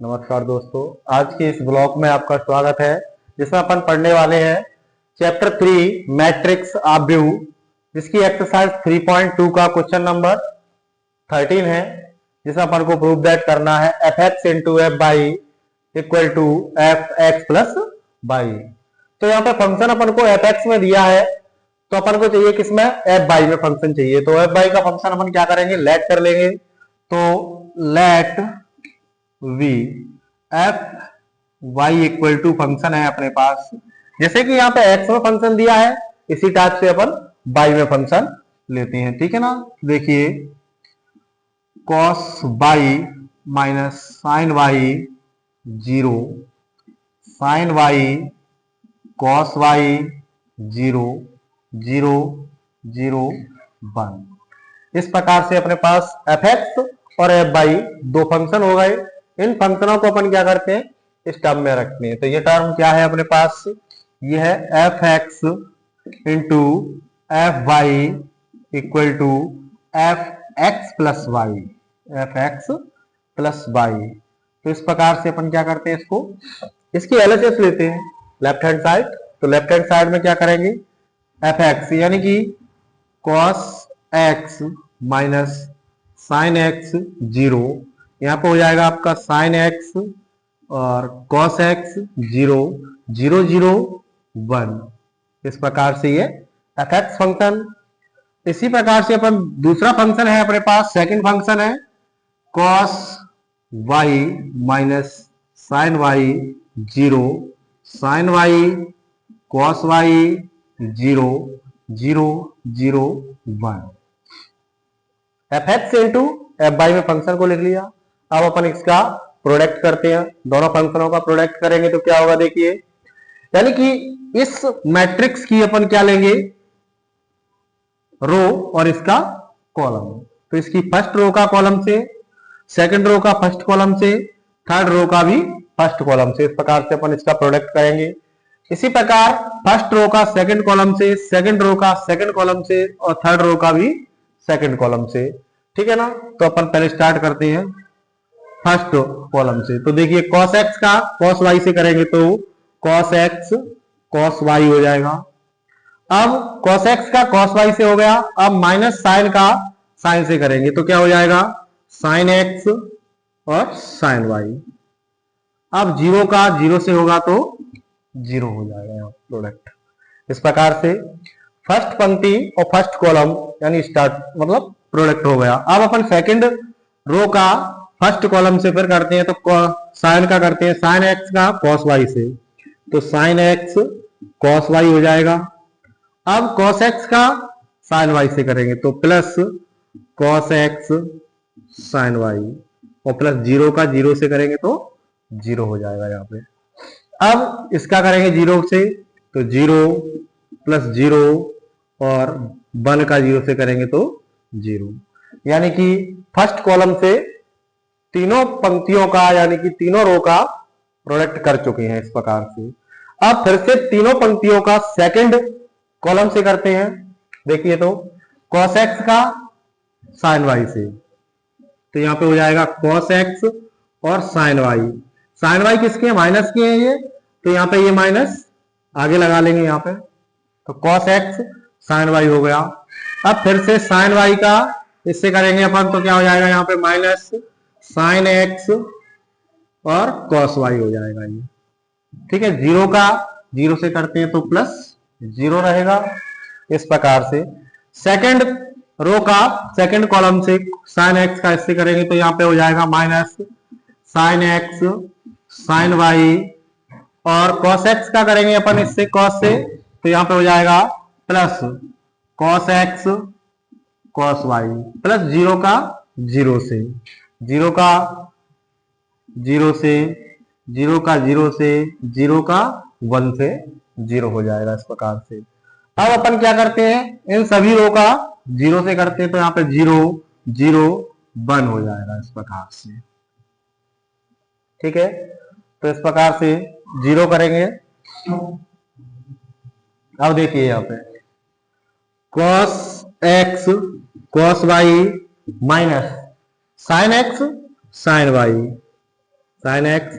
नमस्कार दोस्तों, आज के इस ब्लॉग में आपका स्वागत है जिसमें अपन पढ़ने वाले हैं चैप्टर 3 मैट्रिक्स ऑफ व्यू, जिसकी एक्सरसाइज 3.2 का क्वेश्चन नंबर 13 है, जिसमें अपन को प्रूव दैट करना है F X into F Y equal to F X plus Y. तो यहाँ पे फंक्शन अपन को एफ एक्स में दिया है, तो अपन को चाहिए किसमें, एफ वाई में फंक्शन चाहिए। तो एफ वाई का फंक्शन अपन क्या करेंगे, लेट कर लेंगे। तो let we F Y equal to function है अपने पास, जैसे कि यहाँ पे एक्स में फंक्शन दिया है, इसी टाइप से अपन वाई में फंक्शन लेते हैं। ठीक है ना, देखिए cos Y minus sine Y 0, sine Y cos Y 0 0 0 1। इस प्रकार से अपने पास एफ एक्स और एफ वाई दो फंक्शन हो गए। इन फंक्शनों को अपन क्या करते हैं, इस टर्म में रखते हैं। तो ये टर्म क्या है अपने पास, ये है F X into F Y equal to F X plus Y, F X plus Y. तो इस प्रकार से अपन क्या करते हैं, इसकी एलएचएस लेते हैं लेफ्ट हैंड साइड। तो लेफ्ट हैंड साइड में क्या करेंगे, एफ एक्स यानी कि cos x minus sine x 0, यहाँ पे हो जाएगा आपका साइन एक्स और कॉस एक्स 0 0 0 1। इस प्रकार से ये एफ एक्स फंक्शन। इसी प्रकार से अपन दूसरा फंक्शन है अपने पास, सेकंड फंक्शन है cos Y minus sine Y 0, sine Y cos Y 0 0 0 1। F X into F Y में फंक्शन को लिख लिया। अब अपन इसका प्रोडक्ट करते हैं, दोनों फंक्शनों का प्रोडक्ट करेंगे तो क्या होगा, देखिए यानी कि इस मैट्रिक्स की अपन क्या लेंगे, रो और इसका कॉलम। तो इसकी फर्स्ट रो का कॉलम से, सेकंड रो का फर्स्ट कॉलम से, थर्ड रो का भी फर्स्ट कॉलम से, इस प्रकार से अपन इसका प्रोडक्ट करेंगे। इसी प्रकार फर्स्ट रो का सेकंड कॉलम से, सेकंड रो का सेकंड कॉलम से और थर्ड रो का भी सेकंड कॉलम से। ठीक है ना, तो अपन पहले स्टार्ट करते हैं फर्स्ट कॉलम से। तो देखिए cos x का cos y से करेंगे तो cos x cos y हो जाएगा। अब cos x का cos y से हो गया, अब माइनस साइन का साइन से करेंगे तो क्या हो जाएगा, साइन x और साइन y। अब 0 का 0 से होगा तो 0 हो जाएगा प्रोडक्ट। इस प्रकार से फर्स्ट पंक्ति और फर्स्ट कॉलम यानी स्टार्ट मतलब प्रोडक्ट हो गया। अब अपन सेकंड रो का फर्स्ट कॉलम से फिर करते हैं, तो साइन का करते हैं, साइन एक्स का कॉस वाई से, तो साइन एक्स कॉस वाई हो जाएगा। अब कॉस एक्स का साइन वाई से करेंगे तो plus cos X sine Y, और प्लस 0 का 0 से करेंगे तो 0 हो जाएगा यहाँ पे। अब इसका करेंगे 0 से तो 0 प्लस 0 और 1 का 0 से करेंगे तो 0, यानी कि फर्स्ट कॉलम से तीनों पंक्तियों का यानी कि तीनों रो का प्रोडक्ट कर चुके हैं इस प्रकार से। अब फिर से तीनों पंक्तियों का सेकंड कॉलम से करते हैं। देखिए तो cos x का sin y से, तो यहाँ पे हो जाएगा cos x और sin y। sin y किसके हैं, माइनस के हैं ये, तो यहाँ पे ये माइनस आगे लगा लेंगे यहाँ पे, तो cos x sin y हो गया। अब फिर से sin y का इससे करेंगे अपन तो क्या हो जाएगा, यहाँ पे माइनस साइन एक्स और कॉस वाई हो जाएगा ये। ठीक है, 0 का 0 से करते हैं तो प्लस 0 रहेगा। इस प्रकार से सेकंड रो का सेकंड कॉलम से साइन एक्स का इससे करेंगे तो यहाँ पे हो जाएगा minus sine x sine Y, और कॉस एक्स का करेंगे अपन इससे कॉस से, तो यहाँ पे हो जाएगा plus cos x cos Y, plus 0 का 0 से, 0 का 0 से, 0 का 0 से, 0 का 1 से 0 हो जाएगा इस प्रकार से। अब अपन क्या करते हैं, इन सभी रो का 0 से करते हैं तो यहाँ पे 0 0 1 हो जाएगा इस प्रकार से। ठीक है, तो इस प्रकार से 0 करेंगे। अब देखिए यहाँ पे cos x cos y minus sine x sine Y, sine x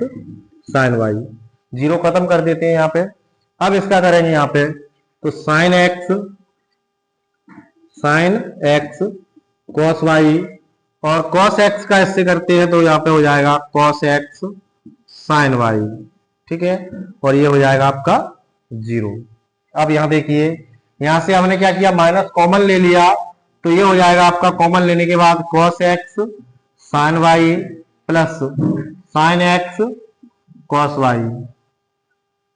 sine Y, zero खत्म कर देते हैं यहाँ पे। अब इसका करेंगे यहाँ पे, तो साइन एक्स कॉस वाई, और कॉस एक्स का इससे करते हैं तो यहाँ पे हो जाएगा कॉस एक्स साइन वाई, ठीक है, और ये हो जाएगा आपका जीरो। अब यहाँ देखिए, यहां से हमने क्या किया, माइनस कॉमन ले लिया, तो ये हो जाएगा आपका कॉमन लेने के बाद cos X sine Y plus sine X cos Y,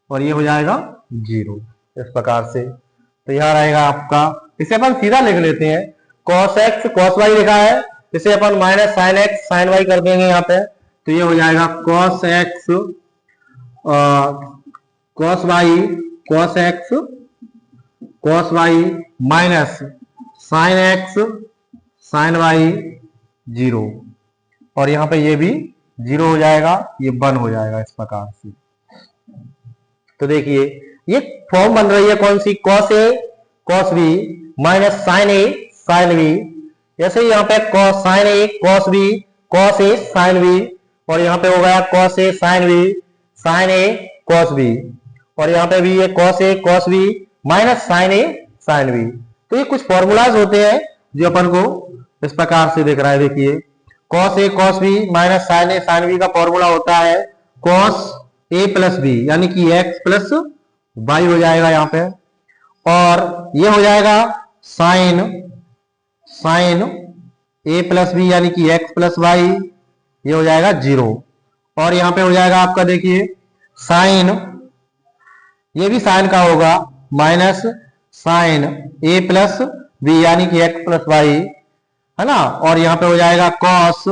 और ये हो जाएगा जीरो, इस प्रकार से। तो यहां रहेगा आपका, इसे अपन सीधा लिख लेते हैं, कॉस एक्स कॉस वाई लिखा है, इसे अपन minus sine x sine y कर देंगे यहाँ पे, तो ये हो जाएगा cos x cos y cos x cos Y minus sine x sine Y zero, और यहां पे ये भी जीरो हो जाएगा, ये 1 हो जाएगा इस प्रकार से। तो देखिए ये फॉर्म बन रही है कौन सी, cos A cos B minus sign A sine B, जैसे यहाँ पे cos sine A cos B cos A sine B, और यहाँ पे हो गया cos A sine B sign A cos B, और यहाँ पे भी ये cos A cos B minus sign A sine B. तो ये कुछ फॉर्मूलाज होते हैं जो अपन को इस प्रकार से दिख रहा है। देखिए cos A cos B minus sign A sine B का फॉर्मूला होता है कॉस ए प्लस बी, यानी कि एक्स प्लस वाई हो जाएगा यहाँ पे, और ये हो जाएगा साइन ए प्लस बी यानी कि एक्स प्लस वाई, ये हो जाएगा जीरो, और यहाँ पे हो जाएगा आपका देखिए साइन, ये भी साइन का होगा माइनस साइन ए प्लस बी यानी कि एक्स प्लस वाई, है ना, और यहाँ पे हो जाएगा कॉस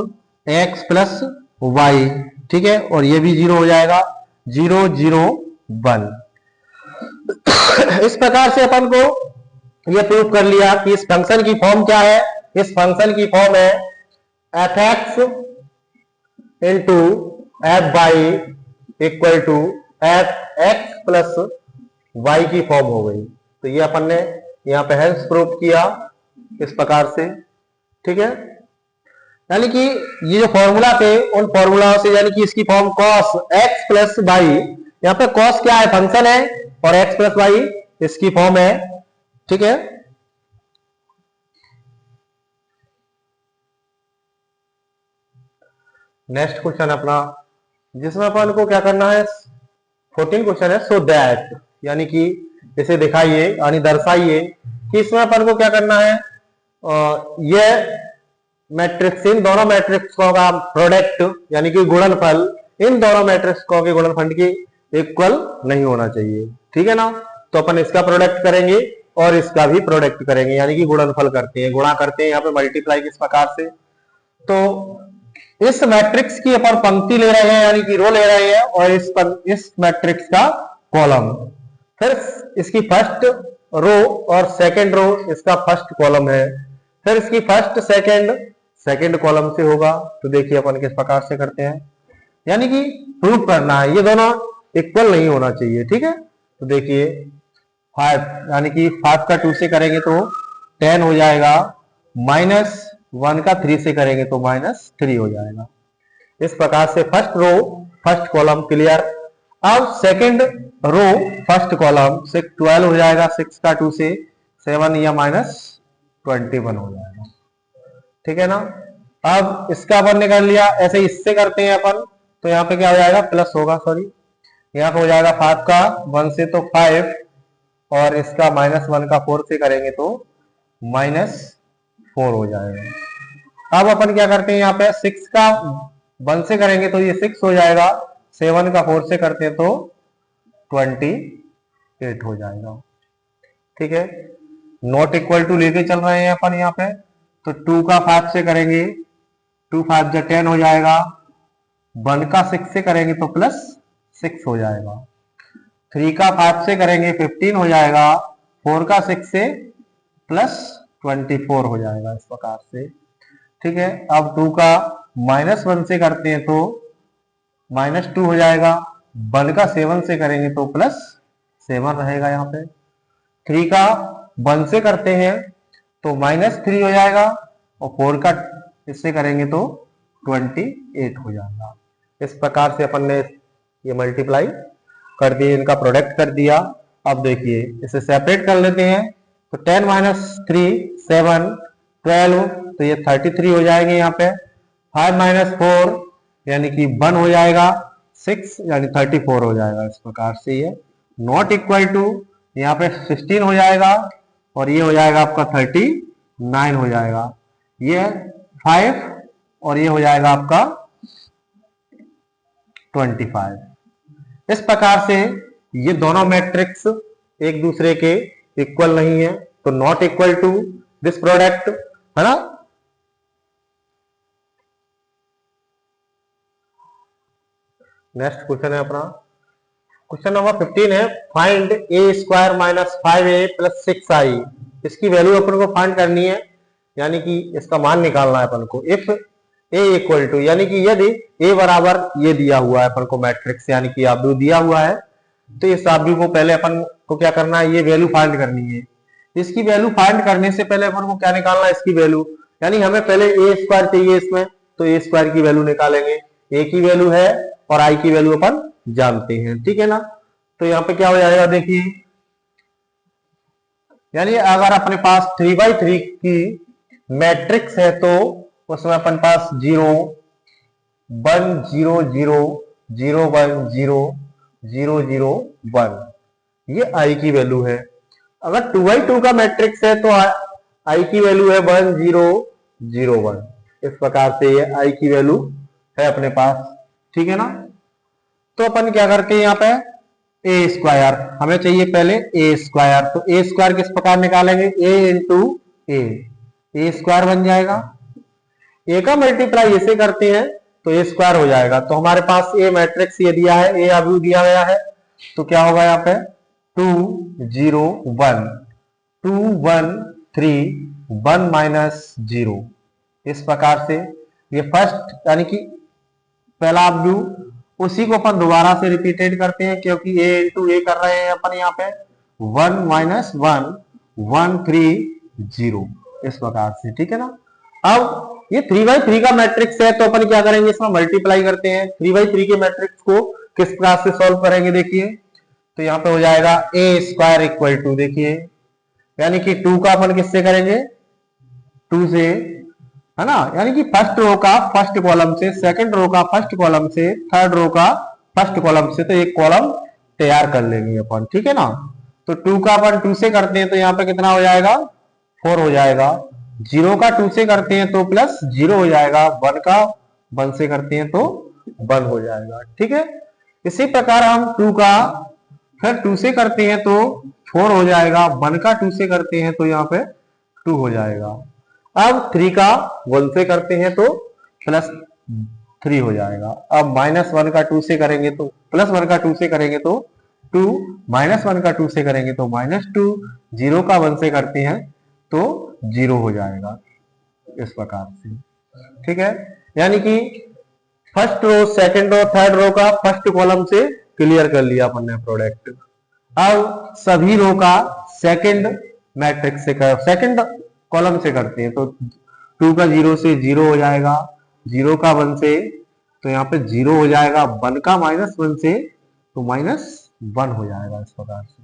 एक्स प्लस वाई, ठीक है, और ये भी जीरो हो जाएगा, 0 0 1। इस प्रकार से अपन को ये प्रूव कर लिया कि इस फंक्शन की फॉर्म क्या है, इस फंक्शन की फॉर्म है F X into F Y equal to F X plus Y की फॉर्म हो गई। तो ये अपन ने यहाँ पे हेल्स प्रूव किया इस प्रकार से, ठीक है, यानी कि ये जो फॉर्मूला थे उन फॉर्मूलाओं से, यानी कि इसकी form cos X plus Y, यहाँ पे कॉस क्या है, फंक्शन है, और एक्स प्लस वाई इसकी फॉर्म है, ठीक है। नेक्स्ट क्वेश्चन अपना, जिसमें अपन को क्या करना है, 14 क्वेश्चन है, सो दैट, यानी कि इसे दिखाइए यानी दर्शाइए कि इसमें अपन को क्या करना है, ये मैट्रिक्स, इन दोनों मैट्रिक्सों का प्रोडक्ट यानी कि गुणनफल इन दोनों मैट्रिक्सों के गुणनफल की इक्वल नहीं होना चाहिए, ठीक है ना। तो अपन इसका प्रोडक्ट करेंगे और इसका भी प्रोडक्ट करेंगे, यानी कि गुणनफल करते हैं, गुणा करते हैं, यहाँ पे मल्टीप्लाई किस प्रकार से। तो इस मैट्रिक्स की अपन पंक्ति ले रहे हैं यानी कि रो ले रहे हैं, और इस मैट्रिक्स का कॉलम, फिर इसकी फर्स्ट रो और सेकंड रो इसका फर्स्ट कॉलम है, फिर इसकी फर्स्ट सेकंड कॉलम से होगा। तो देखिए अपन किस प्रकार से करते हैं, यानी कि प्रूव करना है ये दोनों इक्वल नहीं होना चाहिए, ठीक है। तो देखिए 5 यानी कि 5 का 2 से करेंगे तो 10 हो जाएगा, -1 का 3 से करेंगे तो -3 हो जाएगा। इस प्रकार से first row first column clear. अब सेकंड रो फर्स्ट कॉलम 12 हो जाएगा, 6 का 2 से 7 या -21 हो जाएगा, ठीक है ना। अब इसका अपन ने कर लिया, ऐसे इससे करते हैं अपन, तो यहाँ पे क्या हो जाएगा, प्लस होगा, सॉरी, यहाँ पे हो जाएगा 5 का 1 से तो 5, और इसका -1 का 4 से करेंगे तो -4 हो जाएगा। अब अपन क्या करते हैं, यहाँ पे 6 का 1 से करेंगे तो ये 6 हो जाएगा, 7 का 4 से करते हैं तो 28 हो जाएगा, ठीक है। नॉट इक्वल टू लेके चल रहे हैं अपन यहाँ पे, तो 2 का 5 से करेंगे 2 5 जा 10 हो जाएगा, 1 का 6 से करेंगे तो +6 हो जाएगा, 3 का 5 से करेंगे 15 हो जाएगा, 4 का 6 से +24 हो जाएगा, इस प्रकार से, ठीक है। अब 2 का -1 से करते हैं तो -2 हो जाएगा, 1 का 7 से करेंगे तो +7 रहेगा यहाँ पे, 3 का 1 से करते हैं तो -3 हो जाएगा, और 4 का इससे करेंगे तो 28 हो जाएगा। इस प्रकार से अपन ने ये मल्टीप्लाई कर दिए, इनका प्रोडक्ट कर दिया। अब देखिए इसे सेपरेट कर लेते हैं, तो 10 माइनस 3 7 12, तो ये 33 हो जाएंगे यहाँ पे। 5 माइनस 4 यानी कि 1 हो जाएगा, 6 यानी 34 हो जाएगा। इस प्रकार से ये नॉट इक्वल टू यहाँ पे 16 हो जाएगा, और ये हो जाएगा आपका 39 हो जाएगा, ये 5 और ये हो जाएगा आपका 25। इस प्रकार से ये दोनों मैट्रिक्स एक दूसरे के इक्वल नहीं है, तो not equal to this product, है ना। नेक्स्ट क्वेश्चन है अपना क्वेश्चन नंबर 15 है, find a square minus 5a plus 6i। इसकी वैल्यू अपन को फाइंड करनी है, यानी कि इसका मान निकालना है अपन को। इफ ए इक्वल टू, यानी कि यदि ए बराबर ये दिया हुआ है अपन को मैट्रिक्स, यानी कि आव्यूह दिया हुआ है, तो इस आव्यूह को पहले अपन को क्या करना है, ये वैल्यू फाइंड करनी है। इसकी वैल्यू फाइंड करने से पहले अपन को क्या निकालना है, इसकी वैल्यू, यानी हमें पहले ए स्क्वायर चाहिए इसमें, तो ए स्क्वायर की वैल्यू निकालेंगे। ए की वैल्यू है और आई की वैल्यू अपन जानते हैं, ठीक है ना। तो यहाँ पे क्या हो जाएगा देखिए, यानी अगर अपने पास 3x3 की मैट्रिक्स है तो उसमें अपन पास 0 1 0 0 0 1 0 0 0 1, ये आई की वैल्यू है। अगर 2x2 का मैट्रिक्स है तो आई की वैल्यू है 1 0 0 1। इस प्रकार से ये आई की वैल्यू है अपने पास, ठीक है ना। तो अपन क्या करते हैं यहाँ पे, ए स्क्वायर हमें चाहिए पहले, ए स्क्वायर, तो ए स्क्वायर किस प्रकार निकालेंगे, ए इंटू ए स्क्वायर बन जाएगा। ए का मल्टीप्लाई ऐसे करते हैं तो ए स्क्वायर हो जाएगा। तो हमारे पास ए मैट्रिक्स ये दिया है, ए आव्यूह दिया गया है, तो क्या होगा यहाँ पे 2 0 1 2 1 3 1 माइनस 0। इस प्रकार से ये फर्स्ट यानी कि पहला आव्यूह, उसी को अपन दोबारा से रिपीटेड करते हैं, क्योंकि ए इंटू ए कर रहे हैं अपन यहाँ पे, 1 माइनस 1 1 3 0, इस प्रकार से, ठीक है ना। अब ये 3x3 का मैट्रिक्स है, तो अपन क्या करेंगे, इसमें मल्टीप्लाई करते हैं। 3x3 के मैट्रिक्स को किस प्रकार से सॉल्व करेंगे देखिए, तो यहाँ पे हो जाएगा ए स्क्वायर इक्वल टू, देखिए यानी कि 2 का अपन किससे करेंगे, 2 से, है ना, यानी कि फर्स्ट रो का फर्स्ट कॉलम से, सेकंड रो का फर्स्ट कॉलम से, थर्ड रो का फर्स्ट कॉलम से, तो एक कॉलम तैयार कर लेंगे अपन, ठीक है ना। तो 2 का अपन 2 से करते हैं तो यहाँ पे कितना हो जाएगा, 4 हो जाएगा। 0 का 2 से करते हैं तो प्लस 0 हो जाएगा। 1 का 1 से करते हैं तो 1 हो जाएगा, ठीक है। इसी प्रकार हम 2 का फिर 2 से करते हैं तो 4 हो जाएगा। 1 का 2 से करते हैं तो यहाँ पे 2 हो जाएगा। अब 3 का 1 से करते हैं तो प्लस 3 हो जाएगा। अब -1 का 2 से करेंगे तो +1 का 2 से करेंगे तो 2, -1 का 2 से करेंगे तो -2, 0 का 1 से करते हैं तो 0 हो जाएगा, इस प्रकार से, ठीक है। यानी कि first row, second row, third row का फर्स्ट कॉलम से क्लियर कर लिया अपन ने प्रोडक्ट। अब सभी रो का सेकंड मैट्रिक्स से सेकंड कॉलम से करते हैं तो 2 का 0 से 0 हो जाएगा। 0 का 1 से तो यहाँ पे 0 हो जाएगा। 1 का -1 से तो -1 हो जाएगा, इस प्रकार से।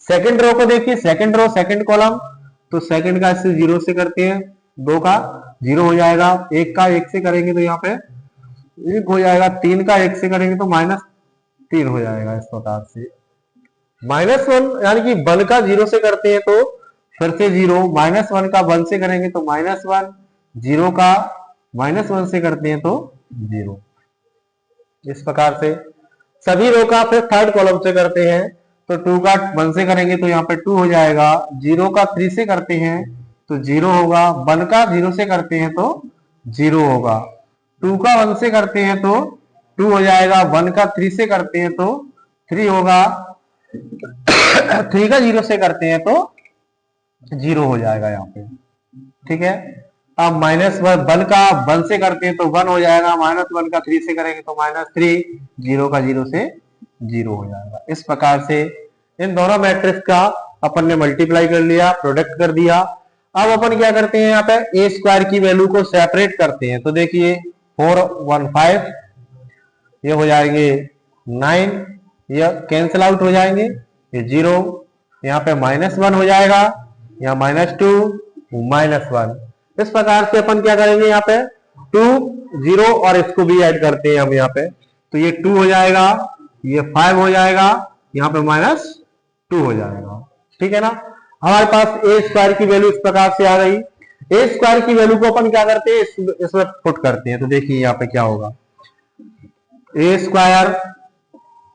सेकंड रो को देखिए, सेकंड रो सेकंड कॉलम, तो सेकंड का इससे 0 से करते हैं, 2 का 0 हो जाएगा। 1 का 1 से करेंगे तो यहाँ पे 1 हो जाएगा। 3 का 1 से करेंगे तो -3 हो जाएगा, इस प्रकार से। -1 यानी कि 1 का 0 से करते हैं तो फिर से 0, -1 का 1 से करेंगे तो -1, 0 का -1 से करते हैं तो 0, इस प्रकार से। सभी रो का फिर थर्ड कॉलम से करते हैं तो 2 का 1 से करेंगे तो यहाँ पे 2 हो जाएगा। 0 का 3 से करते हैं तो 0 होगा। 1 का 0 से करते हैं तो 0 होगा। 2 का 1 से करते हैं तो 2 हो जाएगा। 1 का 3 से करते हैं तो 3 होगा। 3 का 0 से करते हैं तो 0 हो जाएगा यहाँ पे, ठीक है। अब -1 का 1 से करते हैं तो 1 हो जाएगा। -1 का 3 से करेंगे तो -3, 0 का 0 से 0 हो जाएगा। इस प्रकार से इन दोनों मैट्रिक्स का अपन ने मल्टीप्लाई कर लिया, प्रोडक्ट कर दिया। अब अपन क्या करते हैं, यहाँ पे ए स्क्वायर की वैल्यू को सेपरेट करते हैं। तो देखिए 4 1 5, ये हो जाएंगे 9, ये कैंसिल आउट हो जाएंगे, ये 0, यहाँ पे -1 हो जाएगा, यहाँ -2 -1। इस प्रकार से अपन क्या करेंगे, यहाँ पे 2 0 और इसको भी ऐड करते हैं हम यहाँ पे, तो ये 2 हो जाएगा, ये 5 हो जाएगा, यहाँ पे -2 हो जाएगा। ठीक है ना। हमारे पास ए स्क्वायर की वैल्यू इस प्रकार से आ गई। ए स्क्वायर की वैल्यू को अपन क्या करते हैं, इसमें पुट करते हैं, तो देखिए यहाँ पे क्या होगा, ए स्क्वायर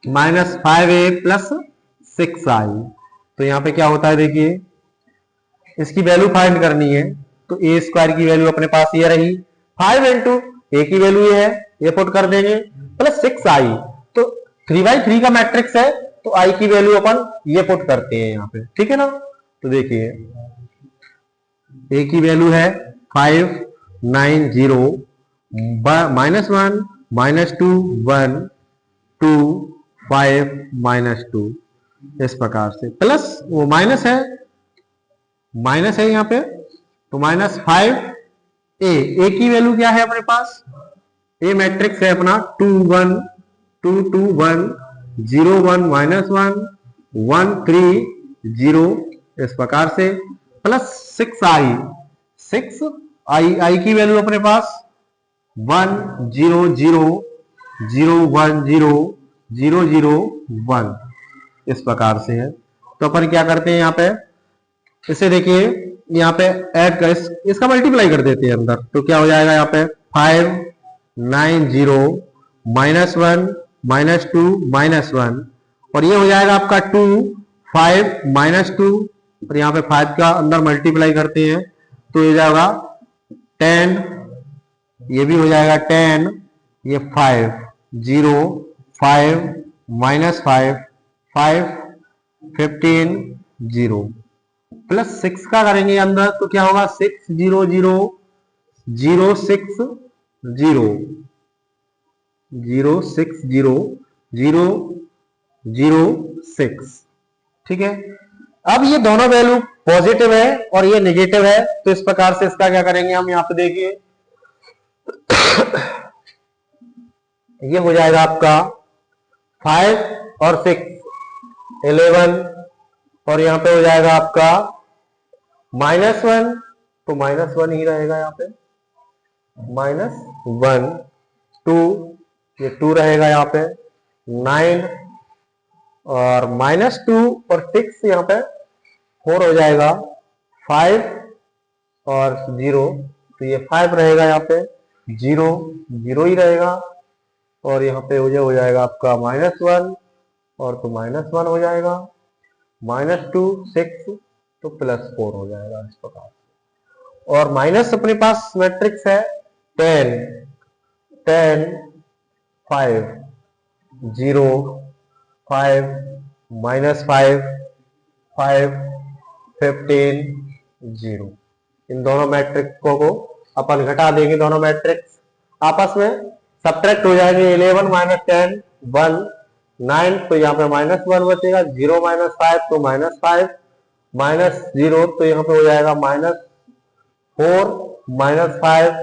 -5a प्लस 6i, तो यहाँ पे क्या होता है, देखिए इसकी वैल्यू फाइंड करनी है, तो ए स्क्वायर की वैल्यू अपने पास ये रही, 5 इंटू ए की वैल्यू ये है, ये पुट कर देंगे, प्लस 6i, तो 3/3 का मैट्रिक्स है, तो i की वैल्यू अपन ये पुट करते हैं यहाँ पे। ठीक है ना। तो देखिए ए की वैल्यू है 5 9 0 -1 -2 1 2 5 -2, इस प्रकार से, प्लस वो माइनस है यहाँ पे, तो -5 ए की वैल्यू क्या है अपने पास, ए मैट्रिक्स है अपना 2 1 2 2 1 0 1 -1 1 3 0, इस प्रकार से, प्लस 6i की वैल्यू अपने पास 1 0 0 0 1 0 0 0 1, इस प्रकार से है। तो अपन क्या करते हैं, यहाँ पे इसे देखिए, यहाँ पे ऐड कर, इसका मल्टीप्लाई कर देते हैं अंदर, तो क्या हो जाएगा, यहाँ पे 5 9 0 -1 -2 -1, और ये हो जाएगा आपका 2 5 -2, और यहाँ पे 5 का अंदर मल्टीप्लाई करते हैं, तो ये जाएगा 10, ये भी हो जाएगा 10, ये 5 0 5 -5 5 15 0, प्लस 6 का करेंगे अंदर, तो क्या होगा 6 0 0 0 6 0 0 6 0 0 0 6। ठीक है। अब ये दोनों वैल्यू पॉजिटिव है और ये नेगेटिव है, तो इस प्रकार से इसका क्या करेंगे हम, यहाँ पे देखिए ये हो जाएगा आपका 5 और 6 11, और यहाँ पे हो जाएगा आपका -1, तो -1 ही रहेगा यहाँ पे, -1 2, ये 2 रहेगा यहाँ पे, 9 और -2 और 6 यहाँ पे 4 हो जाएगा, 5 और 0, तो ये 5 रहेगा यहाँ पे, 0 0 ही रहेगा, और यहाँ पे हो जाएगा आपका -1, और तो -1 हो जाएगा, -2 6, तो +4 हो जाएगा, इस प्रकार। और माइनस अपने पास मैट्रिक्स है 10 10 5 0 5 -5 5 15 0, इन दोनों मैट्रिक्स को अपन घटा देंगे, दोनों मैट्रिक्स आपस में सब्ट्रैक्ट हो जाएंगे, 11 -10 1 9, तो यहाँ पे -1 बचेगा, 0 -5 तो -5 -0, तो यहाँ पे हो जाएगा -4 -5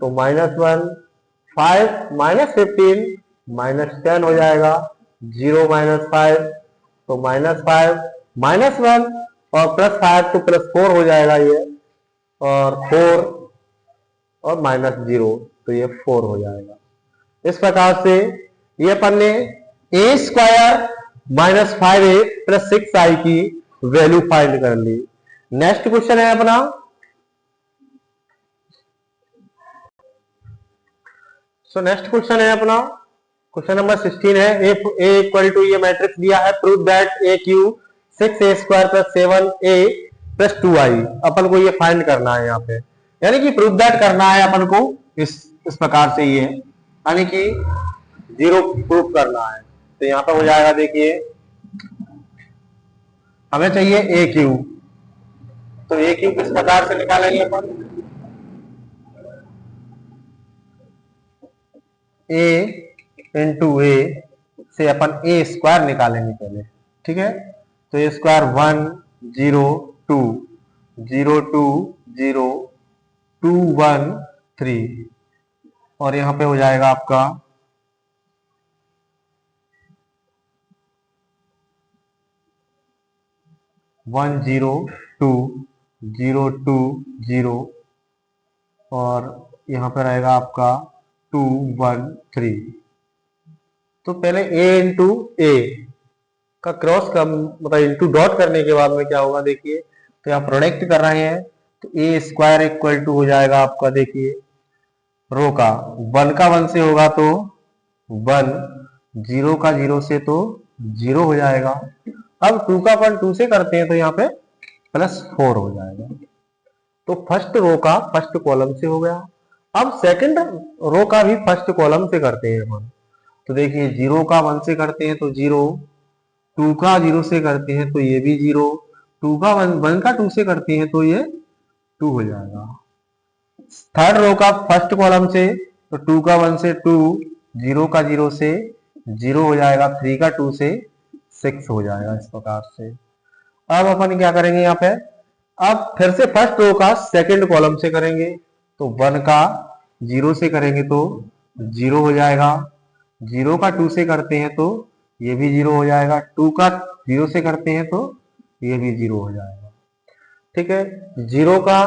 तो -1 5 -15 -10 हो जाएगा, 0 -5 तो -5 -1 और +5 तो +4 हो जाएगा ये, और 4 और -0 तो ये 4 हो जाएगा। इस प्रकार से ये अपन ने ए स्क्वायर -5a + 6i की वैल्यू फाइंड कर ली। नेक्स्ट क्वेश्चन है अपना, नेक्स्ट क्वेश्चन है अपना क्वेश्चन नंबर 16 है, इफ a इक्वल टू, ये मैट्रिक्स दिया है, prove that a Q 6a square + 7a + 2i, अपन को ये फाइंड करना है यहाँ पे, यानी कि प्रूव दैट करना है अपन को, इस प्रकार से ये, यानी कि 0 प्रूफ करना है। तो यहाँ पे हो जाएगा, देखिए हमें चाहिए ए क्यू, तो ए क्यू किस प्रकार से निकालेंगे अपन, ए इंटू ए से अपन ए स्क्वायर निकालेंगे पहले, ठीक है। तो ए स्क्वायर 1 0 2 0 2 0 2 1 3, और यहाँ पे हो जाएगा आपका 1 0 2 0 2 0 और यहाँ पर आएगा आपका 2 1 3। तो पहले a इंटू ए का क्रॉस का मतलब इंटू डॉट करने के बाद में क्या होगा देखिए, तो यहाँ प्रोडक्ट कर रहे हैं तो ए स्क्वायर इक्वल टू हो जाएगा आपका देखिए रो का 1 का 1 से होगा तो 1, 0 का 0 से तो 0 हो जाएगा। अब 2 का 1 2 से करते हैं तो यहाँ पे +4 हो जाएगा। तो फर्स्ट रो का फर्स्ट कॉलम से हो गया। अब सेकंड रो का भी फर्स्ट कॉलम से करते हैं हम। तो देखिए 0 का 1 से करते हैं तो 0, 2 का 0 से करते हैं तो ये भी 0, 2 का 1 का 2 से करते हैं तो ये 2 हो जाएगा। थर्ड रो का फर्स्ट कॉलम से तो 2 का 1 से 2, 0 का 0 से 0 हो जाएगा, 3 का 2 से 6 हो जाएगा इस प्रकार से। अब अपन क्या करेंगे यहाँ पे, अब फिर से फर्स्ट रो का सेकंड कॉलम से करेंगे तो 1 का 0 से करेंगे तो 0 हो जाएगा, 0 का 2 से करते हैं तो ये भी 0 हो जाएगा, 2 का 0 से करते हैं तो ये भी 0 हो जाएगा। ठीक है, 0 का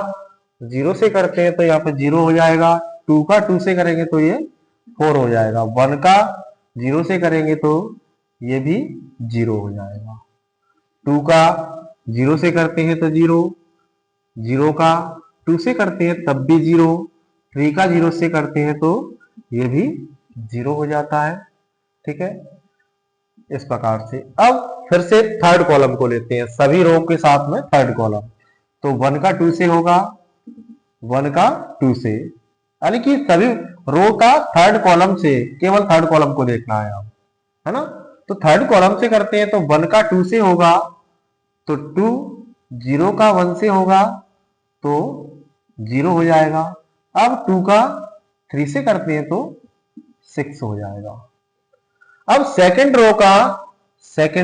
0 से करते हैं तो यहाँ पे 0 हो जाएगा, 2 का 2 से करेंगे तो ये 4 हो जाएगा, 1 का 0 से करेंगे तो ये भी 0 हो जाएगा, 2 का 0 से करते हैं तो 0, 0 का 2 से करते हैं तब भी 0, 3 का 0 से करते हैं तो ये भी 0 हो जाता है। ठीक है, इस प्रकार से। अब फिर से थर्ड कॉलम को लेते हैं, सभी रो के साथ में थर्ड कॉलम। तो 1 का 2 से होगा, 1 का 2 से, यानी कि सभी रो का थर्ड कॉलम से, केवल थर्ड कॉलम को देखना है आप, है ना। तो थर्ड कॉलम से करते हैं तो 1 का 2 से होगा तो 2, 0 का 1 से होगा तो 0 हो जाएगा। अब 2 का 3 से करते हैं तो 6 हो जाएगा। अब सेकंड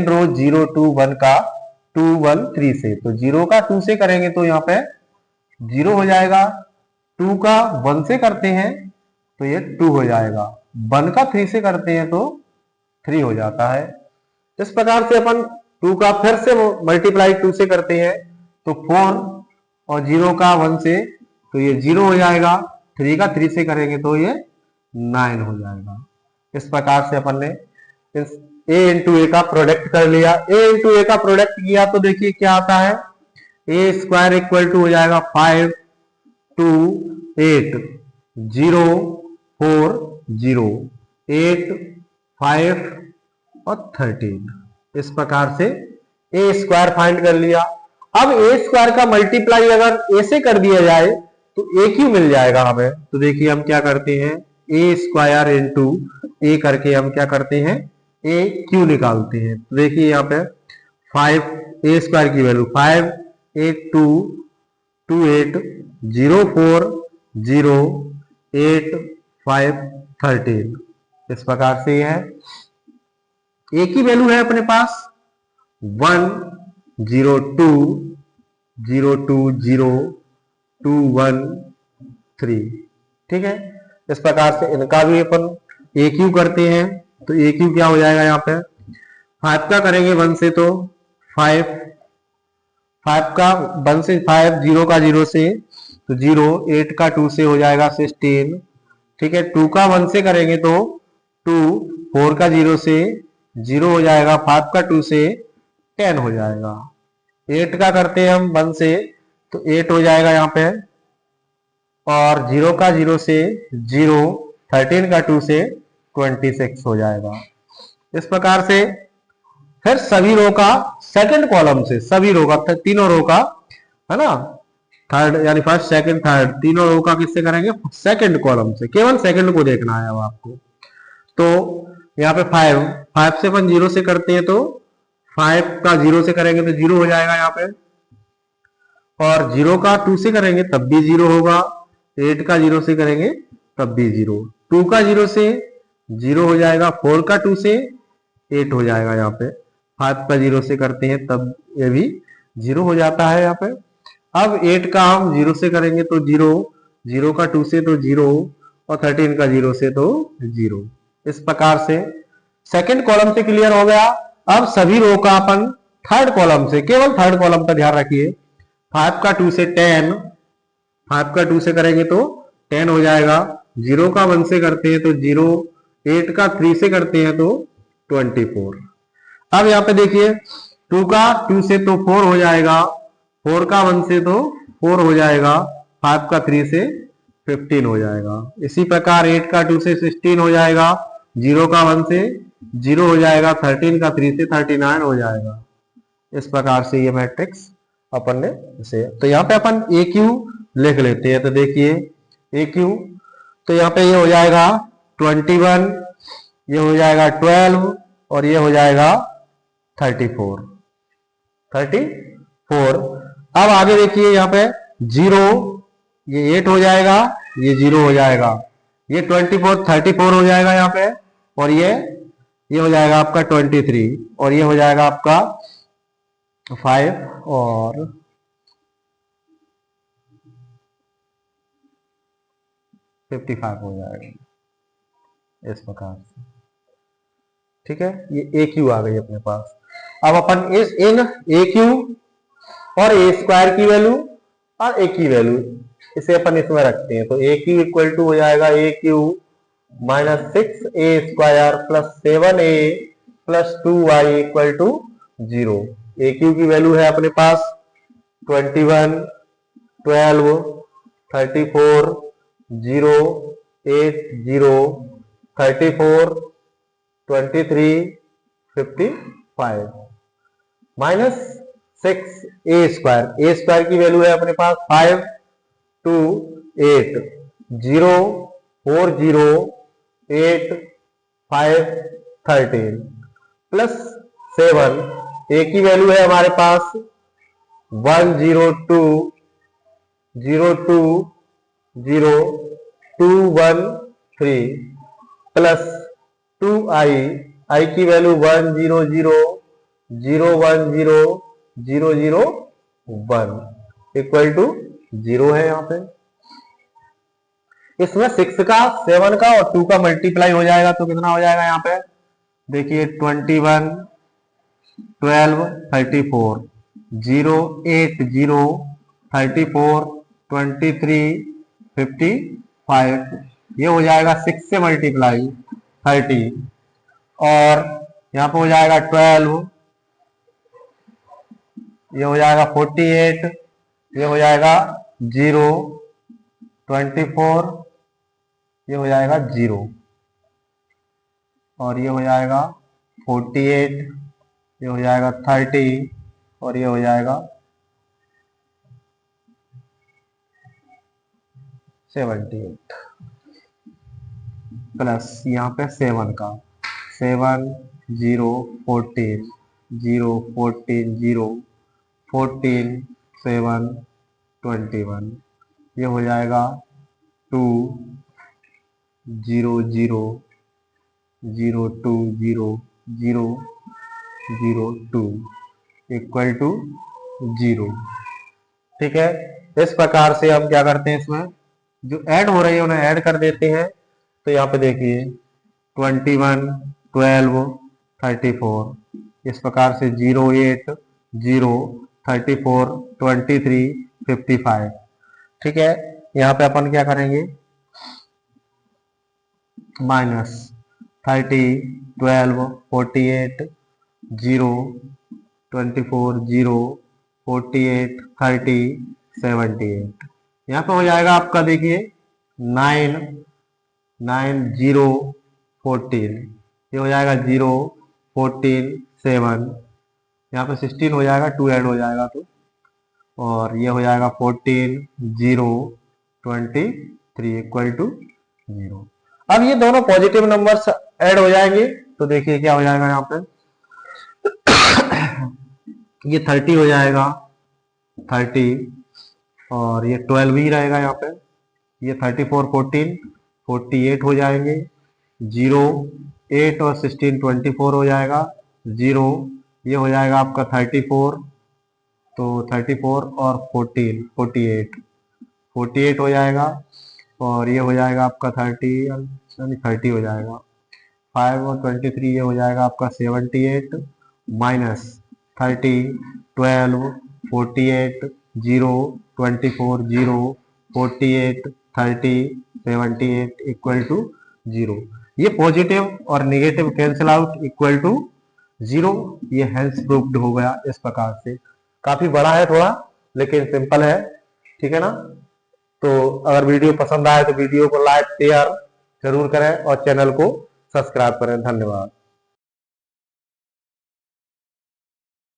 रो 0 2 1 का 2 1 3 से, तो 0 का 2 से करेंगे तो यहाँ पे 0 हो जाएगा, 2 का 1 से करते हैं तो ये 2 हो जाएगा, 1 का 3 से करते हैं तो 3 हो जाता है। इस प्रकार से अपन 2 का फिर से मल्टीप्लाई 2 से करते हैं तो 4, और 0 का 1 से तो ये 0 हो जाएगा, 3 का 3 से करेंगे तो ये 9 हो जाएगा। इस प्रकार से अपन ने a इंटू ए का प्रोडक्ट कर लिया। a इंटू ए का प्रोडक्ट किया तो देखिए क्या आता है, ए स्क्वायर इक्वल टू हो जाएगा 5 2 8 0 4 0 8 5 और 13। इस प्रकार से ए स्क्वायर फाइंड कर लिया। अब ए स्क्वायर का मल्टीप्लाई अगर ए से कर दिया जाए तो ए क्यू मिल जाएगा हमें। तो देखिए हम क्या करते हैं, ए स्क्वायर इंटू ए करके हम क्या करते हैं, ए क्यू निकालते हैं। तो देखिए यहाँ पे 5 ए स्क्वायर की वैल्यू 5 8 2 2 8 0 4 0 8 5 13। इस प्रकार से यह है। ए की वैल्यू है अपने पास 1 0 2 0 2 0 2 1 3। ठीक है, इस प्रकार से इनका भी अपन ए क्यू करते हैं। तो ए क्यू क्या हो जाएगा, यहाँ पे 5 का करेंगे 1 से तो 5 का 1 से 5, 0 का 0 से तो 0, 8 का 2 से हो जाएगा 16। ठीक है, 2 का 1 से करेंगे तो 2, 4 का 0 से 0 हो जाएगा, 5 का 2 से 10 हो जाएगा। 8 का करते हैं हम 1 से तो 8 हो जाएगा यहाँ पे, और 0 का 0 से 0, 13 का 2 से 26 हो जाएगा। इस प्रकार से फिर सभी रो का सेकंड कॉलम से, सभी रो का तीनों रो का, है ना, थर्ड यानी फर्स्ट सेकंड थर्ड तीनों रो का किससे करेंगे, सेकंड कॉलम से। केवल सेकंड को देखना है अब आपको। तो यहाँ पे 5 से अपन 0 से करते हैं तो 5 का 0 से करेंगे तो 0 हो जाएगा यहाँ पे, और 0 का 2 से करेंगे तब भी 0 होगा, 8 का 0 से करेंगे तब भी 0, 2 का 0 से 0 हो जाएगा, 4 का 2 से 8 हो जाएगा यहाँ पे, 5 का 0 से करते हैं तब ये भी 0 हो जाता है यहाँ पे। अब 8 का हम 0 से करेंगे तो 0, 0 का 2 से तो 0, और 13 का 0 से तो 0। इस प्रकार से सेकंड कॉलम से क्लियर हो गया। अब सभी रो का अपन थर्ड कॉलम से, केवल थर्ड कॉलम का ध्यान रखिए। 5 का 2 से 10, 5 का 2 से करेंगे तो 10 हो जाएगा। 0 का 1 से करते हैं तो 0, 8 का 3 से करते हैं तो 24। अब यहाँ पे देखिए 2 का 2 से तो 4 हो जाएगा, 4 का 1 से तो 4 हो जाएगा, 5 का 3 से 15 हो जाएगा। इसी प्रकार 8 का 2 से 16 हो जाएगा, 0 का 1 से 0 हो जाएगा, 13 का 3 से 39 हो जाएगा। इस प्रकार से ये मैट्रिक्स अपन ने इसे, तो यहाँ पे अपन ए क्यू लिख लेते हैं। तो देखिए ए क्यू, तो यहाँ पे ये हो जाएगा 21, ये हो जाएगा 12 और ये हो जाएगा 34। अब आगे देखिए यहाँ पे 0, ये 8 हो जाएगा, ये 0 हो जाएगा, ये 34 हो जाएगा यहाँ पे, और ये हो जाएगा आपका 23 और ये हो जाएगा आपका 5 और 55 हो जाएगा इस प्रकार से। ठीक है, ये ए क्यू आ गई अपने पास। अब अपन इस इन ए क्यू और ए स्क्वायर की वैल्यू और ए की वैल्यू इसे अपन इसमें रखते हैं। तो ए क्यू इक्वल टू हो जाएगा a q minus 6 a square plus 7 a plus 2 y equal to 0। A q की वैल्यू है अपने पास 21, 12, 34, 0, 8, 0, 34, 23, 55 माइनस 6 ए स्क्वायर की वैल्यू है अपने पास 5, 2, 8, 0, 4, 0, 8, 5, 13 प्लस 7। ए की वैल्यू है हमारे पास 1, 0, 2, 0, 2, 0, 2, 1, 3 प्लस 2 आई की वैल्यू 1, 0, 0, 0, 1, 0, 0, 0, 1 इक्वल टू 0 है यहाँ पे। इसमें 6 का 7 का और 2 का मल्टीप्लाई हो जाएगा तो कितना हो जाएगा यहाँ पे देखिए 21, 12, 34, 0, 8, 0, 34, 23, 55 ये हो जाएगा 6 से मल्टीप्लाई 30 और यहाँ पे हो जाएगा 12, ये हो जाएगा 48, ये हो जाएगा 0, 24, ये हो जाएगा 0 और ये हो जाएगा 48, ये हो जाएगा 30 और ये हो जाएगा 78 प्लस यहाँ पे 7 का 7, 0, 14, 0, 14, 0, 14, 7, 21 ये हो जाएगा 2, 0, 0, 0, 2, 0, 0, 0, 2 इक्वल टू 0। ठीक है, इस प्रकार से हम क्या करते हैं इसमें जो ऐड हो रही है उन्हें ऐड कर देते हैं। तो यहाँ पे देखिए 21, 12, 34 इस प्रकार से 0, 8, 0, 34, 23, 55। ठीक है, यहाँ पे अपन क्या करेंगे माइनस 30, 12, 48, 0, 24, 0, 48, 30, 78 यहाँ पे हो जाएगा आपका देखिए 9, 9, 0, 14 ये हो जाएगा 0, 14, 7 यहाँ पे 16 हो जाएगा 2 ऐड हो जाएगा तो और ये हो जाएगा 14, 0, 23 इक्वल टू 0। अब ये दोनों पॉजिटिव नंबर्स ऐड हो जाएंगे तो देखिए क्या हो जाएगा यहाँ पे ये 30 हो जाएगा 30 और ये 12 ही रहेगा यहाँ पे, ये 34, 14, 48 हो जाएंगे 0, 8 और 16, 24 हो जाएगा 0 ये हो जाएगा आपका 34 तो 34 और 14, 48 हो जाएगा और ये हो जाएगा आपका 30 हो जाएगा 5 और 23 ये हो जाएगा आपका 78 माइनस 30, 12, 48, 0, 24, 0, 48, 30, 78 इक्वल टू 0। ये पॉजिटिव और negative cancel out equal to 0, ये हेंस प्रूव्ड हो गया इस प्रकार से। काफी बड़ा है थोड़ा, लेकिन सिंपल है, ठीक है ना। तो अगर वीडियो पसंद आए तो वीडियो को लाइक शेयर जरूर करें और चैनल को सब्सक्राइब करें। धन्यवाद।